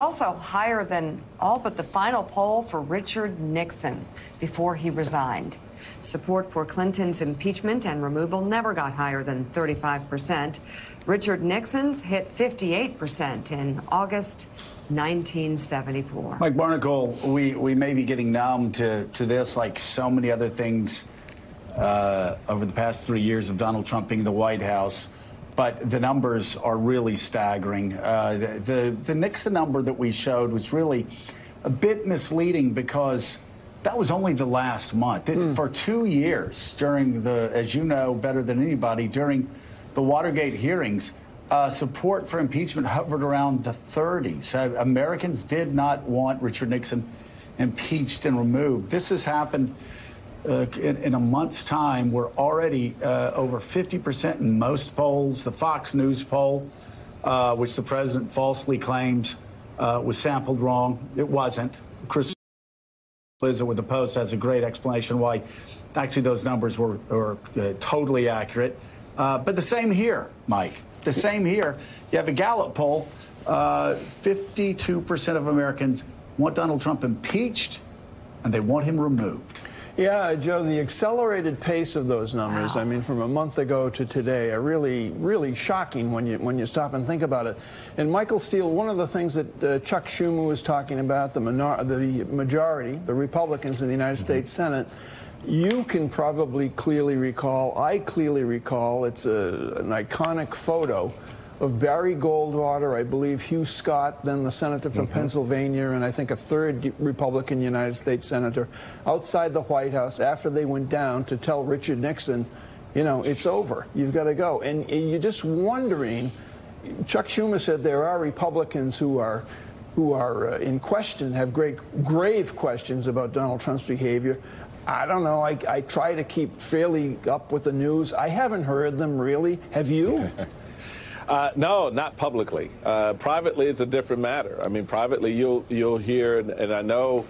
Also higher than all but the final poll for Richard Nixon before he resigned. Support for Clinton's impeachment and removal never got higher than 35%. Richard Nixon's hit 58% in August 1974. Mike Barnicle, we may be getting numb to this, like so many other things over the past 3 years of Donald Trump being in the White House. But the numbers are really staggering. The Nixon number that we showed was really a bit misleading because that was only the last month. For 2 years during the, as you know better than anybody, during the Watergate hearings, support for impeachment hovered around the 30s. Americans did not want Richard Nixon impeached and removed. This has happened in a month's time. We're already over 50% in most polls. The Fox News poll, which the president falsely claims was sampled wrong, it wasn't. Chris Liza with the Post has a great explanation why actually those numbers were totally accurate. But the same here, Mike. The same here. You have a Gallup poll. 52% of Americans want Donald Trump impeached, and they want him removed. Yeah, Joe, the accelerated pace of those numbers, I mean, from a month ago to today, are really, really shocking when you stop and think about it. And Michael Steele, one of the things that Chuck Schumer was talking about, the majority, the Republicans in the United States Senate, you can probably clearly recall, I clearly recall, it's an iconic photo of Barry Goldwater, I believe Hugh Scott, then the senator from Pennsylvania, and I think a third Republican United States senator, outside the White House after they went down to tell Richard Nixon, you know, it's over, you've got to go. And you're just wondering, Chuck Schumer said there are Republicans who are in question, have grave questions about Donald Trump's behavior. I don't know. I try to keep fairly up with the news. I haven't heard them really. Have you? No, not publicly. Privately, it's a different matter. I mean, privately, you'll hear, and I know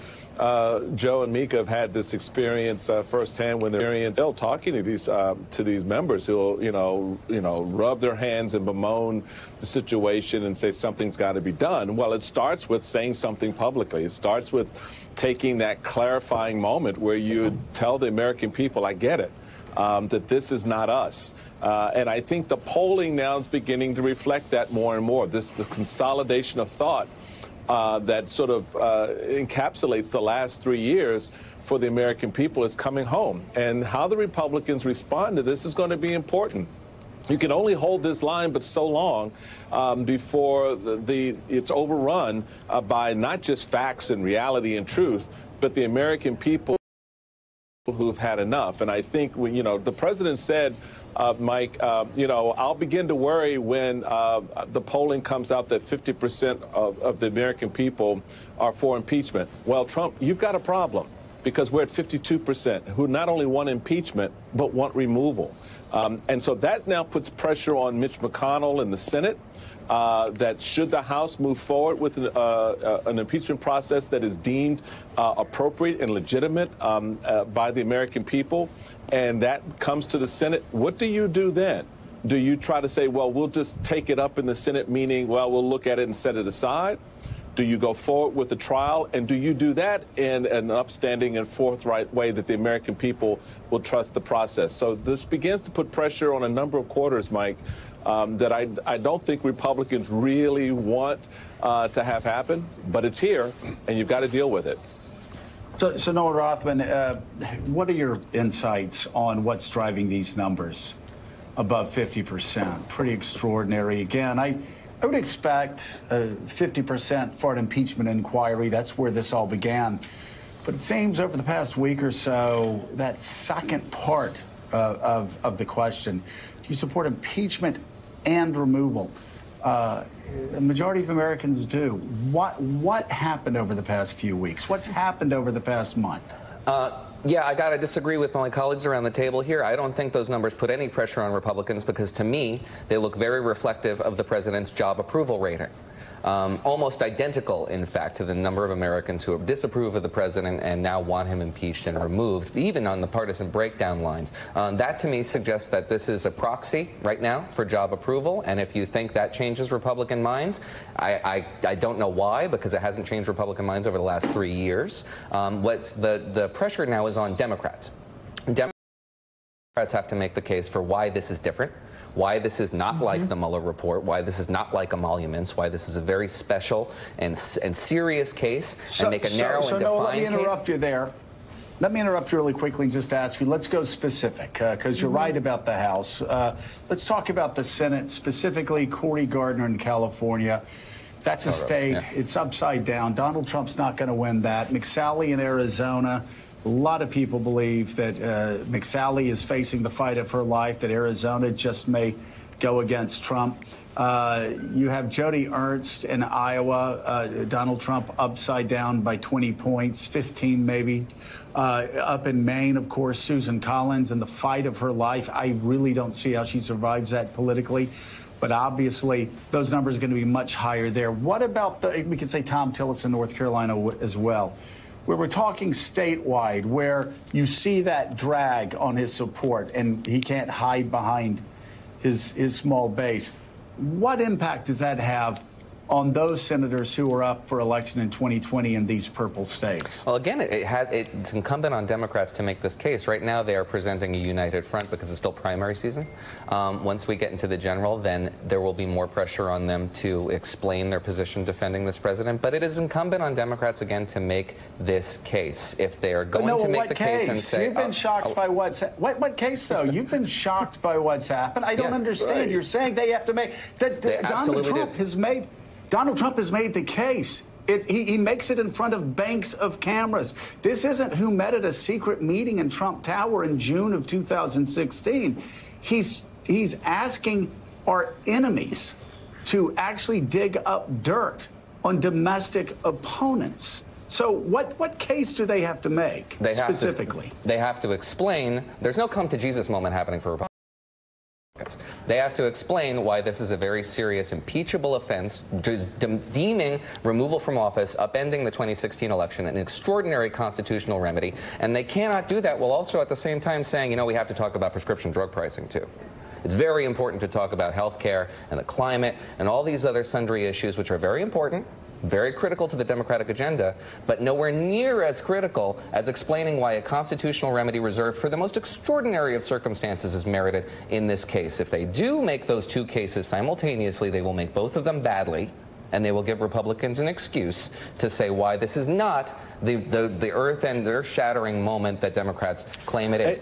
Joe and Mika have had this experience firsthand when they're talking to these members who'll, you know, rub their hands and bemoan the situation and say something's got to be done. Well, it starts with saying something publicly. It starts with taking that clarifying moment where you tell the American people, I get it. That this is not us. And I think the polling now is beginning to reflect that more and more. The consolidation of thought that sort of encapsulates the last 3 years for the American people is coming home. And how the Republicans respond to this is going to be important. You can only hold this line but so long before it's overrun by not just facts and reality and truth, but the American people who've had enough. And I think, you know, the president said, Mike, you know, I'll begin to worry when the polling comes out that 50% of the American people are for impeachment. Well, Trump, you've got a problem because we're at 52% who not only want impeachment, but want removal. And so that now puts pressure on Mitch McConnell in the Senate. That should the House move forward with an impeachment process that is deemed appropriate and legitimate by the American people, and that comes to the Senate, what do you do then? Do you try to say, well, we'll just take it up in the Senate, meaning, well, we'll look at it and set it aside? Do you go forward with the trial? And do you do that in an upstanding and forthright way that the American people will trust the process? So this begins to put pressure on a number of quarters, Mike, that I don't think Republicans really want to have happen, but it's here, and you've got to deal with it. So Noah Rothman, what are your insights on what's driving these numbers above 50%? Pretty extraordinary. Again, I would expect 50% for an impeachment inquiry. That's where this all began. But it seems over the past week or so, that second part of the question, do you support impeachment and removal? A majority of Americans do. What happened over the past few weeks? What's happened over the past month? Yeah, I got to disagree with my colleagues around the table here. I don't think those numbers put any pressure on Republicans because, to me, they look very reflective of the president's job approval rating. almost identical, in fact, to the number of Americans who disapprove of the president and now want him impeached and removed, even on the partisan breakdown lines. That, to me, suggests that this is a proxy right now for job approval, and if you think that changes Republican minds, I don't know why, because it hasn't changed Republican minds over the last 3 years. What's the pressure now is on Democrats. Democrats have to make the case for why this is different, why this is not like the Mueller report, why this is not like emoluments, why this is a very special and serious case, and make a narrow and defined case. Let me interrupt you there. Let me interrupt you really quickly and just ask you, let's go specific, because you're right about the House. Let's talk about the Senate, specifically Cory Gardner in California. That's a state. Yeah. It's upside down. Donald Trump's not going to win that. McSally in Arizona. A lot of people believe that McSally is facing the fight of her life, that Arizona just may go against Trump. You have Joni Ernst in Iowa, Donald Trump upside down by 20 points, 15 maybe. Up in Maine, of course, Susan Collins in the fight of her life. I really don't see how she survives that politically. But obviously, those numbers are going to be much higher there. What about we could say Tom Tillis in North Carolina as well, where we're talking statewide, where you see that drag on his support and he can't hide behind his small base. What impact does that have on those senators who are up for election in 2020 in these purple states? Well, again, it's incumbent on Democrats to make this case. Right now, they are presenting a united front because it's still primary season. Once we get into the general, then there will be more pressure on them to explain their position defending this president. But it is incumbent on Democrats, again, to make this case. If they are going to make the case and say... You've been shocked by what case, though? You've been shocked by what's happened? I don't understand. Right. You're saying they have to make... Donald Trump has made the case. He makes it in front of banks of cameras. This isn't who met at a secret meeting in Trump Tower in June of 2016. He's asking our enemies to actually dig up dirt on domestic opponents. So what case do they have to make specifically? They have to explain. There's no come to Jesus moment happening for Republicans. They have to explain why this is a very serious impeachable offense, deeming removal from office, upending the 2016 election, an extraordinary constitutional remedy. And they cannot do that while also at the same time saying, you know, we have to talk about prescription drug pricing, too. It's very important to talk about health care and the climate and all these other sundry issues, which are very important, very critical to the Democratic agenda, but nowhere near as critical as explaining why a constitutional remedy reserved for the most extraordinary of circumstances is merited in this case. If they do make those two cases simultaneously, they will make both of them badly, and they will give Republicans an excuse to say why this is not the earth-shattering moment that Democrats claim it is.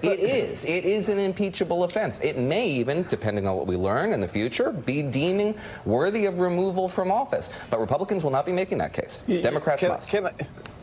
It is an impeachable offense. It may even, depending on what we learn in the future, be deeming worthy of removal from office. But Republicans will not be making that case. Democrats must.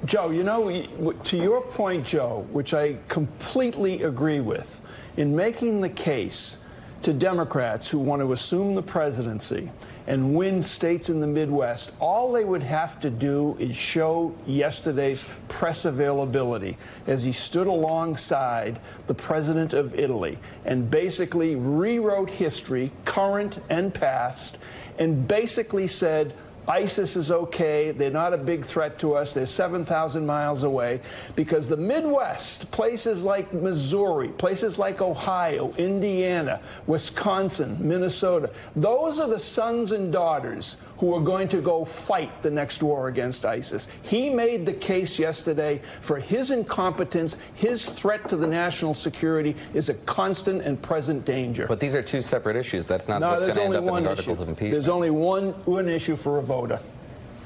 Joe, you know, to your point, Joe, which I completely agree with, in making the case to Democrats who want to assume the presidency and win states in the Midwest, all they would have to do is show yesterday's press availability as he stood alongside the president of Italy and basically rewrote history, current and past, and basically said, ISIS is okay. They're not a big threat to us. They're 7,000 miles away. Because the Midwest, places like Missouri, places like Ohio, Indiana, Wisconsin, Minnesota, those are the sons and daughters who are going to go fight the next war against ISIS. He made the case yesterday for his incompetence. His threat to the national security is a constant and present danger. But these are two separate issues. That's not what's going to end up in the articles of impeachment. There's only one issue for a voter.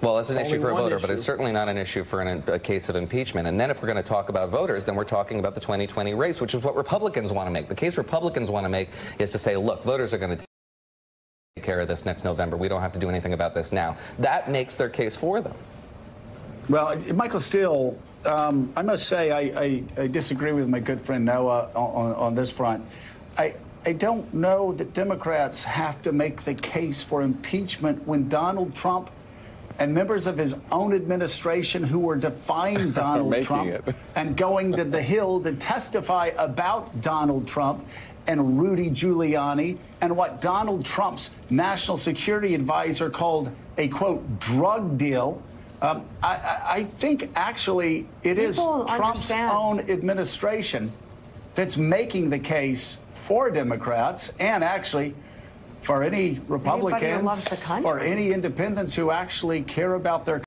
Well, it's an issue for a voter, but it's certainly not an issue for a case of impeachment. And then if we're going to talk about voters, then we're talking about the 2020 race, which is what Republicans want to make. The case Republicans want to make is to say, look, voters are going to take care of this next November. We don't have to do anything about this now. That makes their case for them. Well, Michael Steele, I must say I disagree with my good friend Noah on this front. I don't know that Democrats have to make the case for impeachment when Donald Trump and members of his own administration who were defying Donald Trump and going to the Hill to testify about Donald Trump and Rudy Giuliani and what Donald Trump's national security advisor called a quote drug deal. I think actually it is Trump's own administration that's making the case for Democrats and actually for any Republicans, for any independents who actually care about their